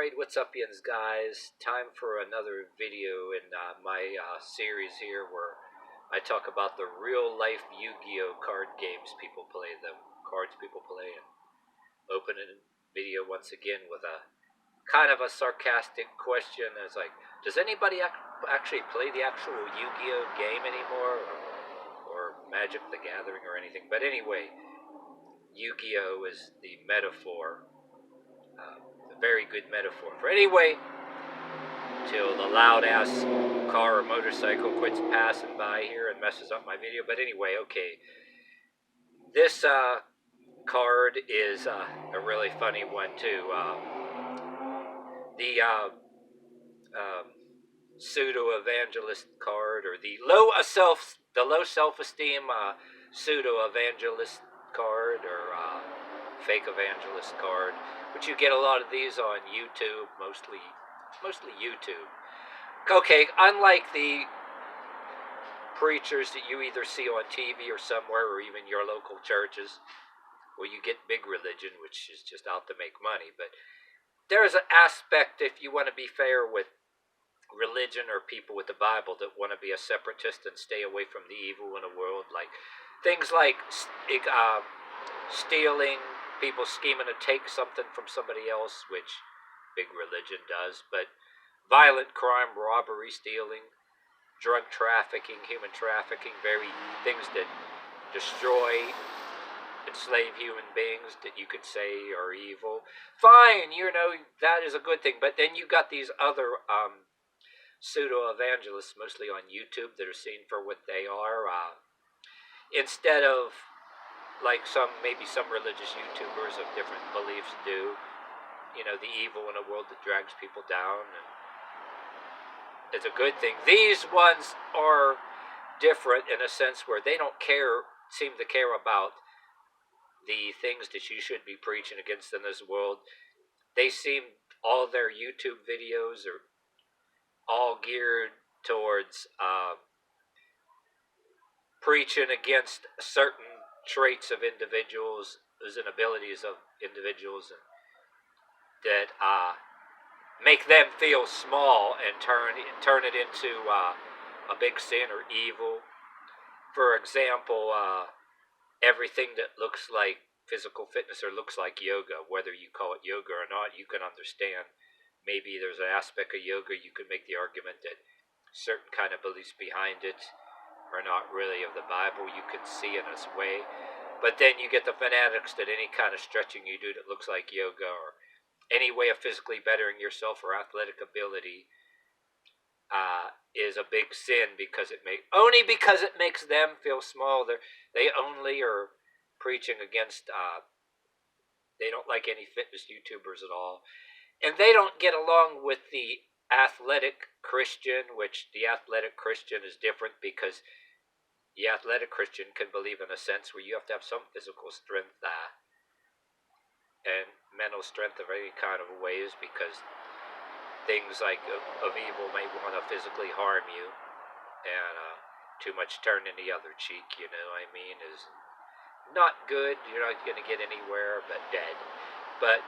Alright, what's up, yins, guys? Time for another video in my series here where I talk about the real-life Yu-Gi-Oh! Card games people play, the cards people play, and open a video once again with a kind of a sarcastic question. It's like, does anybody actually play the actual Yu-Gi-Oh! Game anymore? Or Magic the Gathering or anything? But anyway, Yu-Gi-Oh! Is the metaphor. A very good metaphor for anyway till the loud ass car or motorcycle quits passing by here and messes up my video. But anyway, okay, this card is a really funny one too. The Psuedo-Evangelist card, or the low self-esteem Psuedo-Evangelist card, or fake evangelist card, which you get a lot of these on YouTube, mostly YouTube. Okay, unlike the preachers that you either see on TV or somewhere, or even your local churches, where you get big religion, which is just out to make money. But there's an aspect, if you want to be fair with religion or people with the Bible that want to be a separatist and stay away from the evil in the world, like things like stealing, people scheming to take something from somebody else, which big religion does, but violent crime, robbery, stealing, drug trafficking, human trafficking, very things that destroy, enslave human beings that you could say are evil. Fine, you know, that is a good thing, but then you got these other pseudo-evangelists, mostly on YouTube, that are seen for what they are, instead of like maybe some religious YouTubers of different beliefs do, you know, the evil in a world that drags people down, and it's a good thing. These ones are different in a sense where they don't seem to care about the things that you should be preaching against in this world. They seem, all their YouTube videos are all geared towards preaching against certain traits of individuals and abilities of individuals, and that make them feel small and turn it into a big sin or evil. For example, everything that looks like physical fitness or looks like yoga, whether you call it yoga or not, you can understand. Maybe there's an aspect of yoga, you could make the argument that certain kind of beliefs behind it are not really of the Bible. You can see in this way. But then you get the fanatics that any kind of stretching you do that looks like yoga, or any way of physically bettering yourself or athletic ability, is a big sin because only because it makes them feel small. They only are preaching against. They don't like any fitness YouTubers at all, and they don't get along with the athletic Christian, which the athletic Christian is different because the athletic Christian can believe in a sense where you have to have some physical strength and mental strength of any kind of ways, because things like of evil may want to physically harm you, and too much turning the other cheek, you know what I mean, is not good. You're not going to get anywhere but dead. But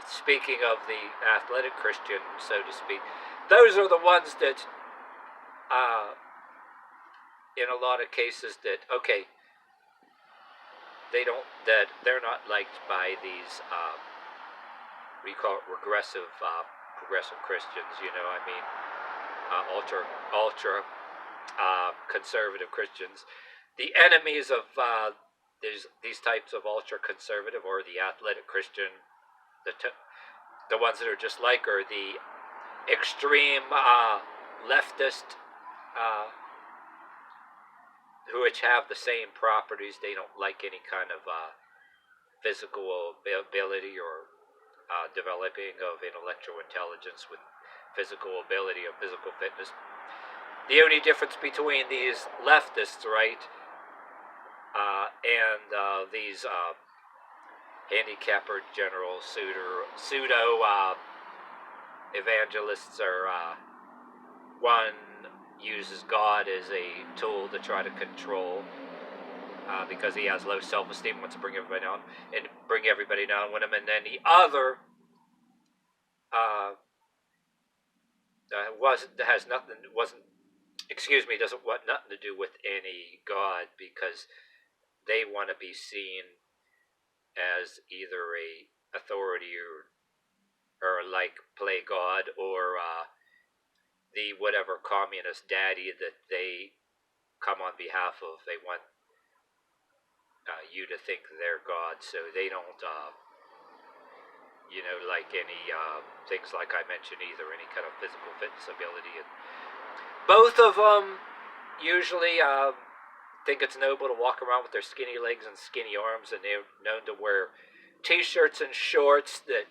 speaking of the athletic Christian, so to speak, those are the ones that in a lot of cases that, okay, they're not liked by these we call it progressive Christians, you know, I mean, ultra conservative Christians. The enemies of these types of ultra conservative, or the athletic Christian, the ones that are just like, are the extreme leftist, which have the same properties. They don't like any kind of physical ability or developing of intellectual intelligence with physical ability or physical fitness. The only difference between these leftists, right, and these handicapper general pseudo-evangelists are one uses God as a tool to try to control, because he has low self-esteem, wants to bring everybody down with him, and then the other uh, wasn't has nothing wasn't excuse me doesn't want nothing to do with any god, because they want to be seen as either a authority, or like play god, or the whatever communist daddy that they come on behalf of. They want you to think they're god, so they don't like any things like I mentioned, either any kind of physical fitness ability. And both of them usually think it's noble to walk around with their skinny legs and skinny arms, and they're known to wear t-shirts and shorts, that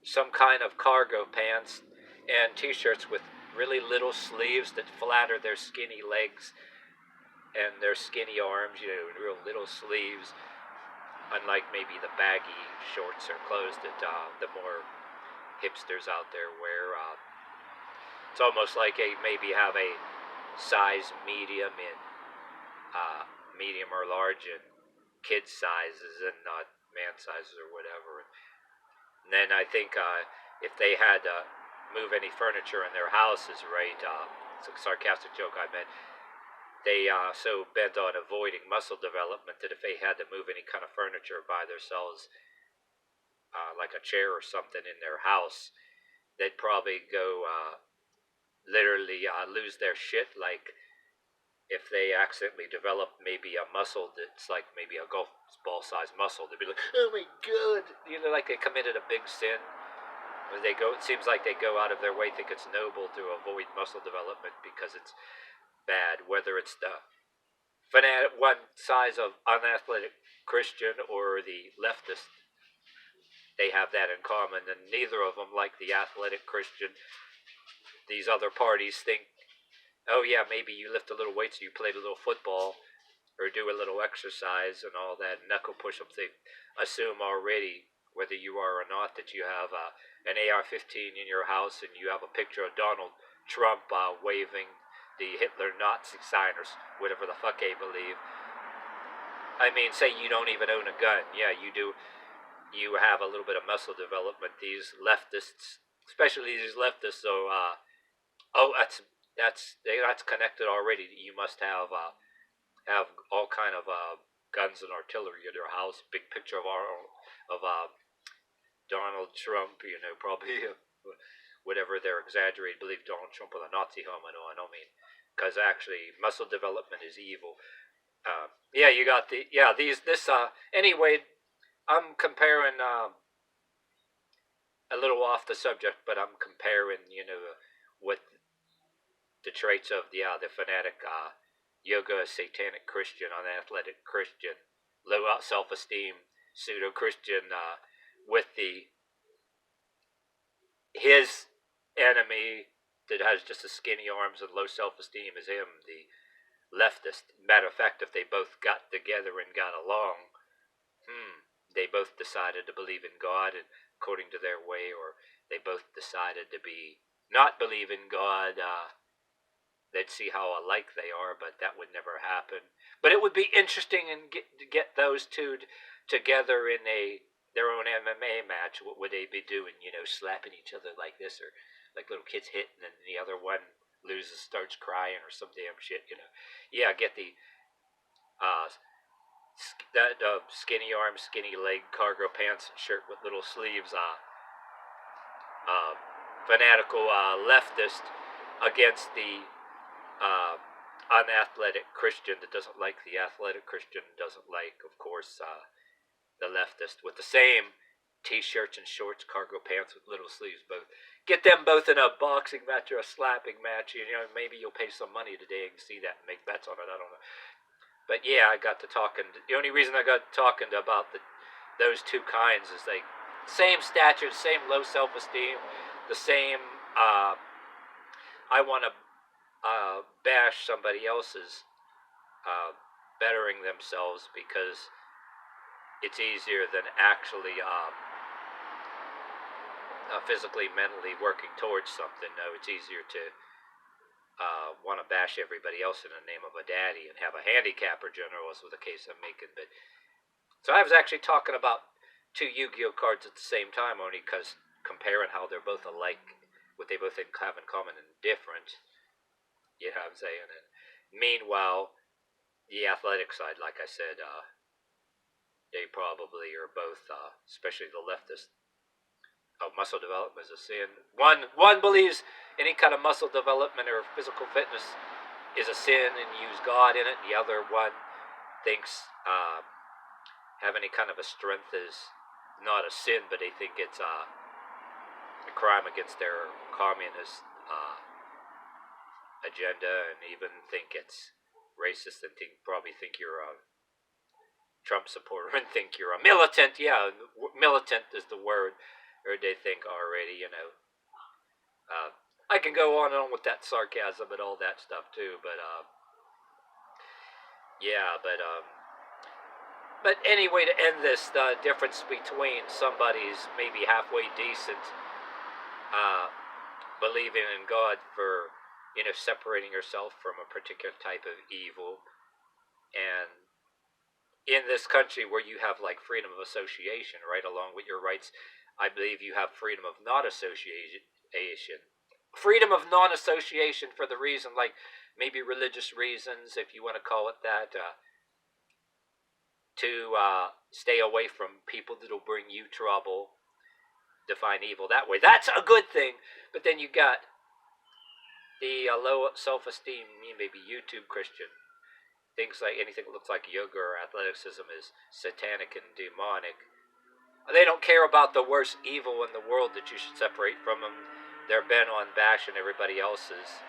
some kind of cargo pants, and t-shirts with really little sleeves that flatter their skinny legs and their skinny arms, real little sleeves, unlike maybe the baggy shorts or clothes that the more hipsters out there wear. It's almost like they maybe have a size medium in medium or large in kid sizes, and not man sizes or whatever. And then I think if they had to move any furniture in their houses, right? It's a sarcastic joke I meant. They so bent on avoiding muscle development that if they had to move any kind of furniture by themselves, like a chair or something in their house, they'd probably go literally lose their shit. Like if they accidentally develop maybe a muscle that's like maybe a golf ball sized muscle, they'd be like, "Oh my god!" Like they committed a big sin. They go. It seems like they go out of their way, think it's noble to avoid muscle development because it's bad. Whether it's the fanatic one size of unathletic Christian or the leftist, they have that in common. And neither of them, like the athletic Christian, these other parties think, oh yeah, maybe you lift a little weight, so you played a little football or do a little exercise and all that knuckle push-ups. They assume already, whether you are or not, that you have an AR-15 in your house and you have a picture of Donald Trump waving the Hitler Nazi sign or whatever the fuck they believe. I mean, say you don't even own a gun. Yeah, you do. You have a little bit of muscle development. These leftists, especially these leftists, so that's connected already. You must have all kind of guns and artillery in your house. Big picture of Donald Trump. Probably whatever they're exaggerated. Believe Donald Trump with a Nazi helmet on. I mean, because actually muscle development is evil. Yeah, you got anyway. I'm comparing a little off the subject, but I'm comparing with the traits of the fanatic yoga satanic Christian, unathletic Christian, low self-esteem pseudo Christian, with his enemy that has just as skinny arms and low self-esteem as him, the leftist. Matter of fact, if they both got together and got along, they both decided to believe in God and according to their way, or they both decided to not believe in God, they'd see how alike they are, but that would never happen. But it would be interesting and get those two together in their own MMA match. What would they be doing? Slapping each other like this, or like little kids hitting, and the other one loses, starts crying, or some damn shit. Yeah, get the skinny arm, skinny leg, cargo pants and shirt with little sleeves. Fanatical leftist against the unathletic Christian that doesn't like the athletic Christian, doesn't like, of course, the leftist, with the same t-shirts and shorts, cargo pants with little sleeves. Both get them both in a boxing match or a slapping match. Maybe you'll pay some money today and see that and make bets on it. I don't know. But yeah, I got to talking. The only reason I got talking about those two kinds is they same stature, same low self-esteem, the same. I want to bash somebody else's bettering themselves because it's easier than actually physically, mentally working towards something. No, it's easier to want to bash everybody else in the name of a daddy and have a handicapper general, as was the case I'm making. So I was actually talking about two Yu-Gi-Oh cards at the same time, only because comparing how they're both alike, what they both have in common and different. You know what I'm saying? And meanwhile, the athletic side, like I said, they probably are both, especially the leftist. Oh, muscle development is a sin. One believes any kind of muscle development or physical fitness is a sin and use God in it. The other one thinks have any kind of a strength is not a sin, but they think it's a crime against their communist agenda, and even think it's racist, and probably think you're a Trump supporter and think you're a militant. Yeah, militant is the word, or they think already. I can go on and on with that sarcasm and all that stuff too, but yeah, but anyway, to end this, the difference between somebody's maybe halfway decent, uh, believing in God for, separating yourself from a particular type of evil, and in this country where you have like freedom of association, right, along with your rights, I believe you have freedom of non-association, freedom of non-association for the reason, like maybe religious reasons, if you want to call it that, to stay away from people that'll bring you trouble, define evil that way. That's a good thing. But then you got the low self-esteem, maybe YouTube Christian. Things like anything that looks like yoga or athleticism is satanic and demonic. They don't care about the worst evil in the world that you should separate from them. They're bent on bashing everybody else's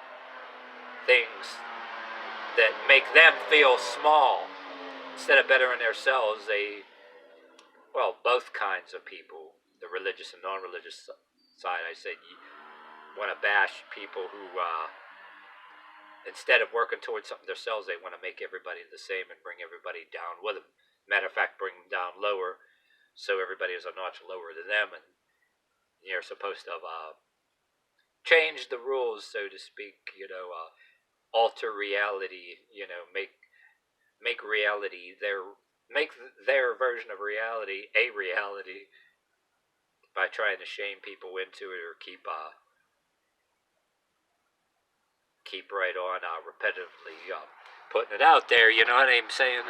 things that make them feel small. Instead of bettering themselves, both kinds of people, the religious and non-religious side, I said, you want to bash people who, instead of working towards something themselves, they want to make everybody the same and bring everybody down with them. Matter of fact, bring them down lower, so everybody is a notch lower than them, and you're supposed to change the rules, so to speak. Alter reality. Make reality make their version of reality a reality by trying to shame people into it, or keep right on repetitively putting it out there. You know what I'm saying?